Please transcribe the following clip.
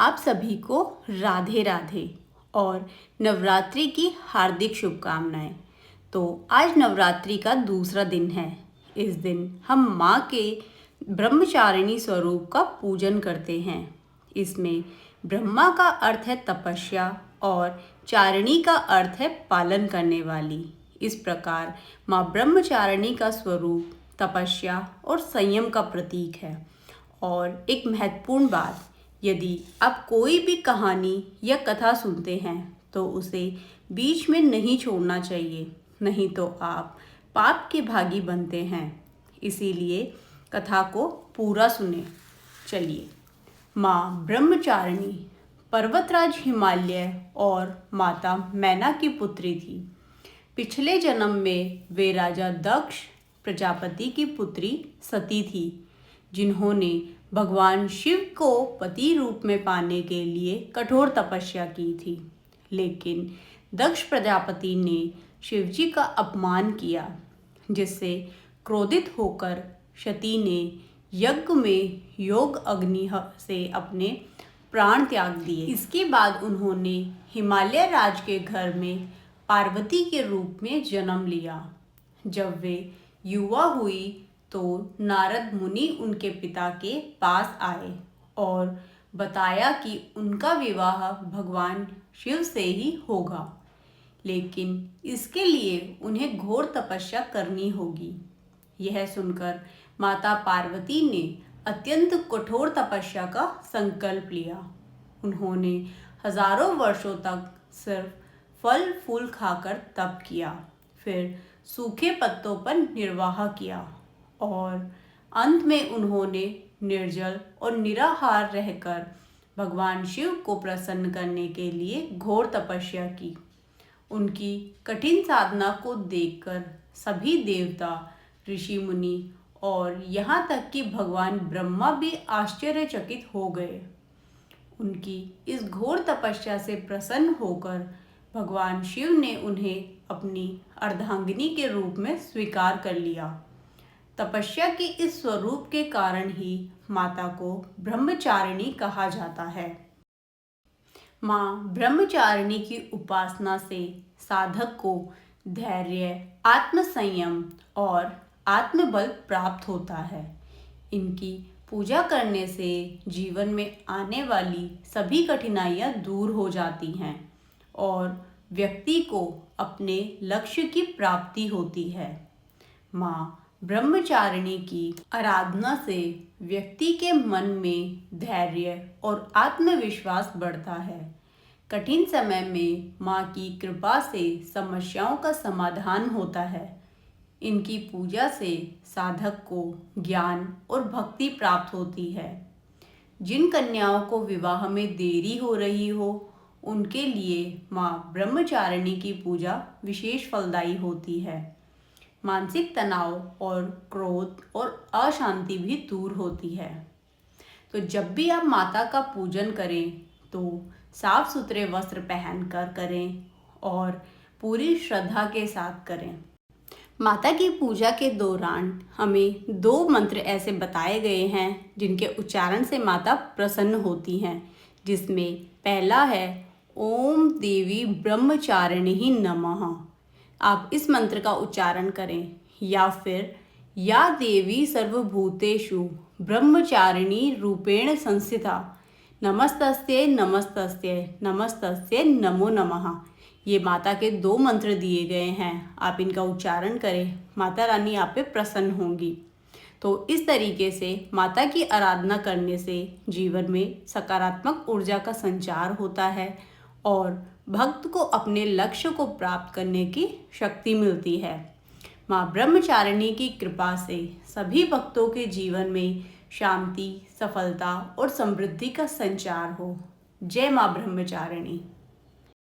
आप सभी को राधे राधे और नवरात्रि की हार्दिक शुभकामनाएं। तो आज नवरात्रि का दूसरा दिन है। इस दिन हम माँ के ब्रह्मचारिणी स्वरूप का पूजन करते हैं। इसमें ब्रह्मा का अर्थ है तपस्या और चारिणी का अर्थ है पालन करने वाली। इस प्रकार माँ ब्रह्मचारिणी का स्वरूप तपस्या और संयम का प्रतीक है। और एक महत्वपूर्ण बात, यदि आप कोई भी कहानी या कथा सुनते हैं तो उसे बीच में नहीं छोड़ना चाहिए, नहीं तो आप पाप के भागी बनते हैं। इसीलिए कथा को पूरा सुने। चलिए। माँ ब्रह्मचारिणी पर्वतराज हिमालय और माता मैना की पुत्री थी। पिछले जन्म में वे राजा दक्ष प्रजापति की पुत्री सती थी, जिन्होंने भगवान शिव को पति रूप में पाने के लिए कठोर तपस्या की थी। लेकिन दक्ष प्रजापति ने शिवजी का अपमान किया, जिससे क्रोधित होकर सती ने यज्ञ में योग अग्नि से अपने प्राण त्याग दिए। इसके बाद उन्होंने हिमालय राज के घर में पार्वती के रूप में जन्म लिया। जब वे युवा हुई तो नारद मुनि उनके पिता के पास आए और बताया कि उनका विवाह भगवान शिव से ही होगा, लेकिन इसके लिए उन्हें घोर तपस्या करनी होगी। यह सुनकर माता पार्वती ने अत्यंत कठोर तपस्या का संकल्प लिया। उन्होंने हजारों वर्षों तक सिर्फ फल फूल खाकर तप किया, फिर सूखे पत्तों पर निर्वाह किया और अंत में उन्होंने निर्जल और निराहार रहकर भगवान शिव को प्रसन्न करने के लिए घोर तपस्या की। उनकी कठिन साधना को देखकर सभी देवता, ऋषि मुनि और यहाँ तक कि भगवान ब्रह्मा भी आश्चर्यचकित हो गए। उनकी इस घोर तपस्या से प्रसन्न होकर भगवान शिव ने उन्हें अपनी अर्धांगिनी के रूप में स्वीकार कर लिया। तपस्या के इस स्वरूप के कारण ही माता को ब्रह्मचारिणी कहा जाता है। माँ ब्रह्मचारिणी की उपासना से साधक को धैर्य, आत्मसंयम और आत्मबल प्राप्त होता है। इनकी पूजा करने से जीवन में आने वाली सभी कठिनाइयाँ दूर हो जाती हैं और व्यक्ति को अपने लक्ष्य की प्राप्ति होती है। माँ ब्रह्मचारिणी की आराधना से व्यक्ति के मन में धैर्य और आत्मविश्वास बढ़ता है। कठिन समय में माँ की कृपा से समस्याओं का समाधान होता है। इनकी पूजा से साधक को ज्ञान और भक्ति प्राप्त होती है। जिन कन्याओं को विवाह में देरी हो रही हो, उनके लिए माँ ब्रह्मचारिणी की पूजा विशेष फलदायी होती है। मानसिक तनाव और क्रोध और अशांति भी दूर होती है। तो जब भी आप माता का पूजन करें तो साफ सुथरे वस्त्र पहनकर करें और पूरी श्रद्धा के साथ करें। माता की पूजा के दौरान हमें 2 मंत्र ऐसे बताए गए हैं जिनके उच्चारण से माता प्रसन्न होती हैं, जिसमें पहला है ओम देवी ब्रह्मचारिणी नमः। आप इस मंत्र का उच्चारण करें, या फिर या देवी सर्वभूतेषु ब्रह्मचारिणी रूपेण संस्थिता नमस्तस्यै नमस्तस्यै नमस्तस्यै नमो नमः। ये माता के 2 मंत्र दिए गए हैं। आप इनका उच्चारण करें, माता रानी आप पे प्रसन्न होंगी। तो इस तरीके से माता की आराधना करने से जीवन में सकारात्मक ऊर्जा का संचार होता है और भक्त को अपने लक्ष्य को प्राप्त करने की शक्ति मिलती है। माँ ब्रह्मचारिणी की कृपा से सभी भक्तों के जीवन में शांति, सफलता और समृद्धि का संचार हो। जय माँ ब्रह्मचारिणी।